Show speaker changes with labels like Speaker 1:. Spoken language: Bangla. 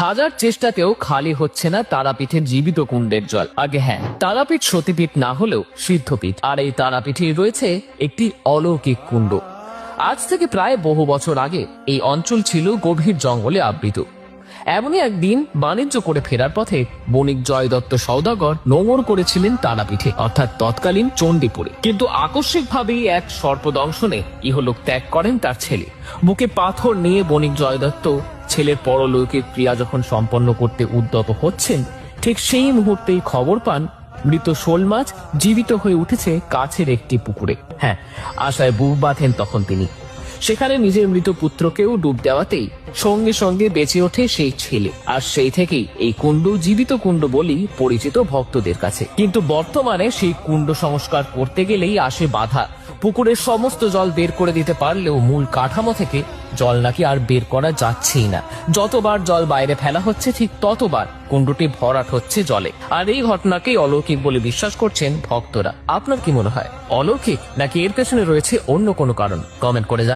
Speaker 1: হাজার চেষ্টাতেও খালি হচ্ছে না তারাপীঠের জীবিত কুণ্ডের জল। আগে হ্যাঁ, তারাপীঠ সতীপীঠ না হলেও সিদ্ধপীঠ, আর এই তারাপীঠে রয়েছে একটি অলৌকিক কুণ্ড। আজ থেকে প্রায় বহু বছর আগে এই অঞ্চল ছিল গভীর জঙ্গলে আবৃত। এমনই একদিন বাণিজ্য করে ফেরার পথে বণিক জয়দত্ত সওদাগর নোঙর করেছিলেন তারাপীঠে, অর্থাৎ তৎকালীন চণ্ডীপুরে। কিন্তু আকস্মিকভাবেই এক সর্পদংশনে ইহলোক ত্যাগ করেন তার ছেলে। বুকে পাথর নিয়ে বণিক জয়দত্ত ছেলের পরলৌকিক ক্রিয়া যখন সম্পন্ন করতে উদ্যত হচ্ছেন, ঠিক সেই মুহূর্তেই খবর পান মৃত শোল মাছ জীবিত হয়ে উঠেছে কাছের একটি পুকুরে। হ্যাঁ, আশায় বুক বাঁধেন তখন তিনি। সেখানে নিজের মৃত পুত্রকেও ডুব দেওয়াতেই সঙ্গে সঙ্গে বেঁচে ওঠে সেই ছেলে। আর সেই থেকেই এই কুণ্ড জীবিত কুণ্ড বলেই পরিচিত ভক্তদের কাছে। কিন্তু বর্তমানে সেই কুণ্ড সংস্কার করতে গেলেই আসে বাধা। পুকুরের সমস্ত জল বের করে দিতে পারলেও মূল কাঠামো থেকে জল নাকি আর বের করা যাচ্ছেই না। যতবার জল বাইরে ফেলা হচ্ছে, ঠিক ততবার কুণ্ডটি ভরাট হচ্ছে জলে। আর এই ঘটনাকেই অলৌকিক বলে বিশ্বাস করছেন ভক্তরা। আপনার কি মনে হয়, অলৌকিক নাকি এর পেছনে রয়েছে অন্য কোনো কারণ? কমেন্ট করে